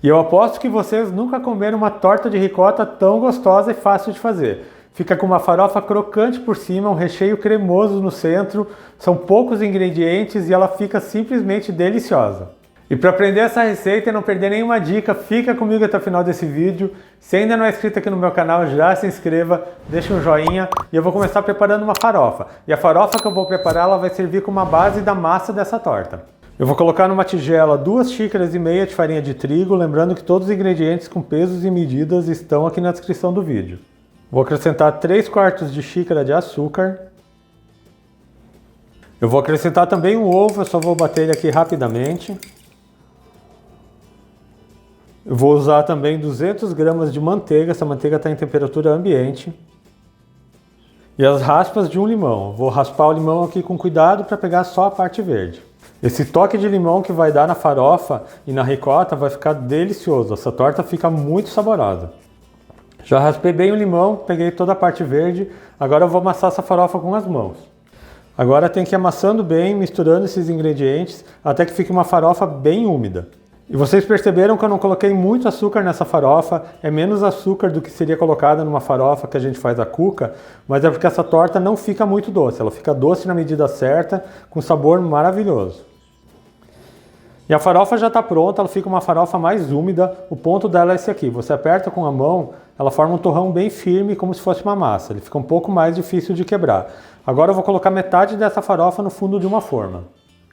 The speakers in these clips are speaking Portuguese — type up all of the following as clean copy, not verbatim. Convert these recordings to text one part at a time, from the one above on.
E eu aposto que vocês nunca comeram uma torta de ricota tão gostosa e fácil de fazer. Fica com uma farofa crocante por cima, um recheio cremoso no centro, são poucos ingredientes e ela fica simplesmente deliciosa. E para aprender essa receita e não perder nenhuma dica, fica comigo até o final desse vídeo. Se ainda não é inscrito aqui no meu canal, já se inscreva, deixa um joinha e eu vou começar preparando uma farofa. E a farofa que eu vou preparar, ela vai servir como a base da massa dessa torta. Eu vou colocar numa tigela 2,5 xícaras de farinha de trigo, lembrando que todos os ingredientes com pesos e medidas estão aqui na descrição do vídeo. Vou acrescentar 3/4 de xícara de açúcar. Eu vou acrescentar também um ovo, eu só vou bater ele aqui rapidamente. Eu vou usar também 200 gramas de manteiga, essa manteiga está em temperatura ambiente. E as raspas de um limão. Vou raspar o limão aqui com cuidado para pegar só a parte verde. Esse toque de limão que vai dar na farofa e na ricota vai ficar delicioso. Essa torta fica muito saborosa. Já raspei bem o limão, peguei toda a parte verde. Agora eu vou amassar essa farofa com as mãos. Agora tem que ir amassando bem, misturando esses ingredientes até que fique uma farofa bem úmida. E vocês perceberam que eu não coloquei muito açúcar nessa farofa, é menos açúcar do que seria colocado numa farofa que a gente faz a cuca, mas é porque essa torta não fica muito doce, ela fica doce na medida certa, com sabor maravilhoso. E a farofa já está pronta, ela fica uma farofa mais úmida, o ponto dela é esse aqui, você aperta com a mão, ela forma um torrão bem firme, como se fosse uma massa, ele fica um pouco mais difícil de quebrar. Agora eu vou colocar metade dessa farofa no fundo de uma forma.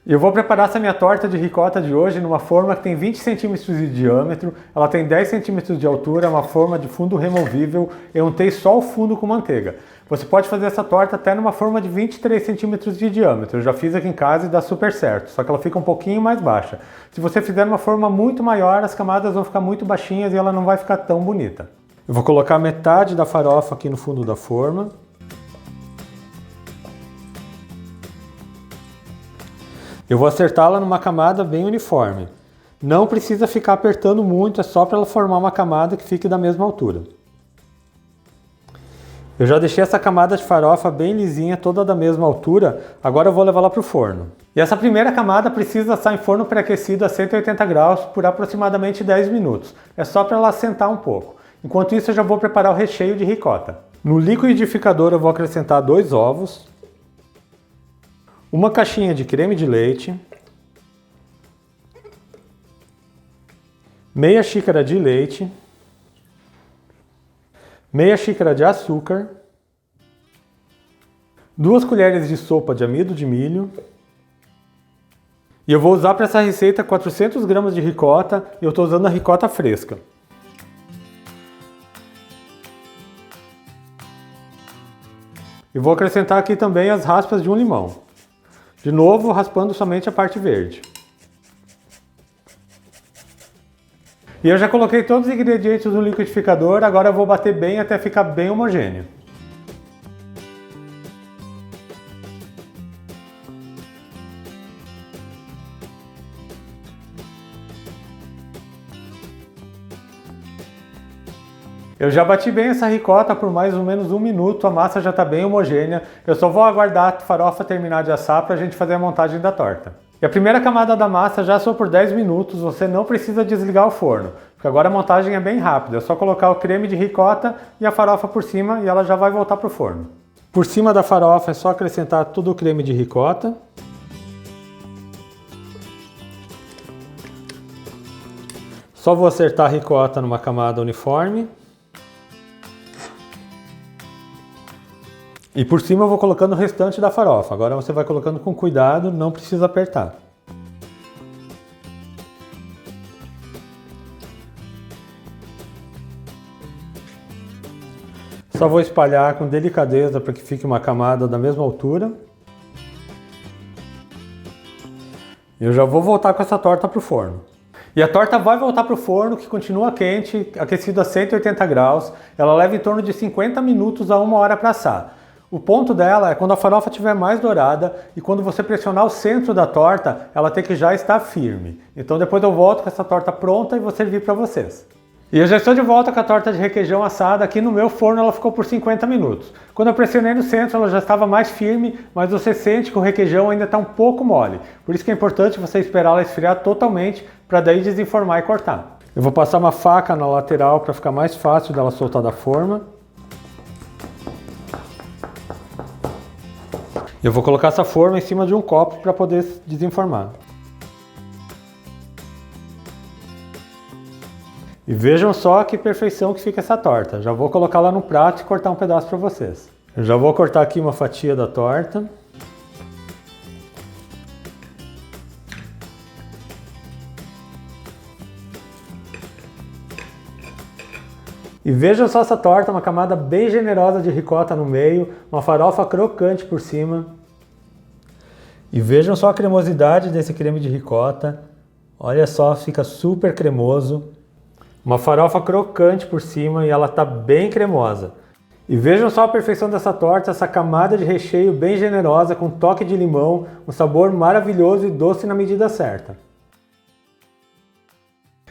E eu vou preparar essa minha torta de ricota de hoje numa forma que tem 20 centímetros de diâmetro, ela tem 10 centímetros de altura, é uma forma de fundo removível, eu untei só o fundo com manteiga. Você pode fazer essa torta até numa forma de 23 centímetros de diâmetro, eu já fiz aqui em casa e dá super certo, só que ela fica um pouquinho mais baixa. Se você fizer numa forma muito maior, as camadas vão ficar muito baixinhas e ela não vai ficar tão bonita. Eu vou colocar metade da farofa aqui no fundo da forma. Eu vou acertá-la numa camada bem uniforme. Não precisa ficar apertando muito, é só para ela formar uma camada que fique da mesma altura. Eu já deixei essa camada de farofa bem lisinha, toda da mesma altura, agora eu vou levá-la para o forno. E essa primeira camada precisa estar em forno pré-aquecido a 180 graus por aproximadamente 10 minutos. É só para ela assentar um pouco. Enquanto isso eu já vou preparar o recheio de ricota. No liquidificador eu vou acrescentar 2 ovos. Uma caixinha de creme de leite, meia xícara de leite, meia xícara de açúcar, 2 colheres de sopa de amido de milho. E eu vou usar para essa receita 400 gramas de ricota e eu estou usando a ricota fresca. E vou acrescentar aqui também as raspas de um limão. De novo, raspando somente a parte verde. E eu já coloquei todos os ingredientes no liquidificador, agora eu vou bater bem até ficar bem homogêneo. Eu já bati bem essa ricota por mais ou menos 1 minuto, a massa já está bem homogênea. Eu só vou aguardar a farofa terminar de assar para a gente fazer a montagem da torta. E a primeira camada da massa já assou por 10 minutos, você não precisa desligar o forno, porque agora a montagem é bem rápida. É só colocar o creme de ricota e a farofa por cima e ela já vai voltar para o forno. Por cima da farofa é só acrescentar todo o creme de ricota. Só vou acertar a ricota numa camada uniforme. E por cima eu vou colocando o restante da farofa. Agora você vai colocando com cuidado, não precisa apertar. Só vou espalhar com delicadeza para que fique uma camada da mesma altura. Eu já vou voltar com essa torta para o forno. E a torta vai voltar para o forno, que continua quente, aquecido a 180 graus. Ela leva em torno de 50 minutos a 1 hora para assar. O ponto dela é quando a farofa estiver mais dourada e quando você pressionar o centro da torta, ela tem que já estar firme. Então depois eu volto com essa torta pronta e vou servir para vocês. E eu já estou de volta com a torta de requeijão assada. Aqui no meu forno ela ficou por 50 minutos. Quando eu pressionei no centro ela já estava mais firme, mas você sente que o requeijão ainda está um pouco mole. Por isso que é importante você esperar ela esfriar totalmente para daí desenformar e cortar. Eu vou passar uma faca na lateral para ficar mais fácil dela soltar da forma. Eu vou colocar essa forma em cima de um copo para poder desenformar. E vejam só que perfeição que fica essa torta. Já vou colocar lá no prato e cortar um pedaço para vocês. Eu já vou cortar aqui uma fatia da torta. E vejam só essa torta, uma camada bem generosa de ricota no meio, uma farofa crocante por cima. E vejam só a cremosidade desse creme de ricota. Olha só, fica super cremoso. Uma farofa crocante por cima e ela tá bem cremosa. E vejam só a perfeição dessa torta, essa camada de recheio bem generosa, com toque de limão, um sabor maravilhoso e doce na medida certa.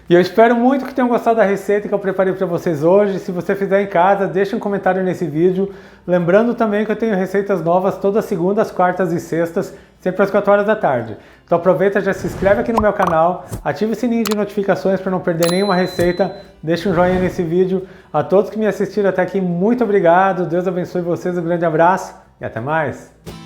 E eu espero muito que tenham gostado da receita que eu preparei para vocês hoje. Se você fizer em casa, deixe um comentário nesse vídeo. Lembrando também que eu tenho receitas novas todas segundas, quartas e sextas, sempre às 4 horas da tarde. Então aproveita, já se inscreve aqui no meu canal, ative o sininho de notificações para não perder nenhuma receita, deixe um joinha nesse vídeo. A todos que me assistiram até aqui, muito obrigado, Deus abençoe vocês, um grande abraço e até mais!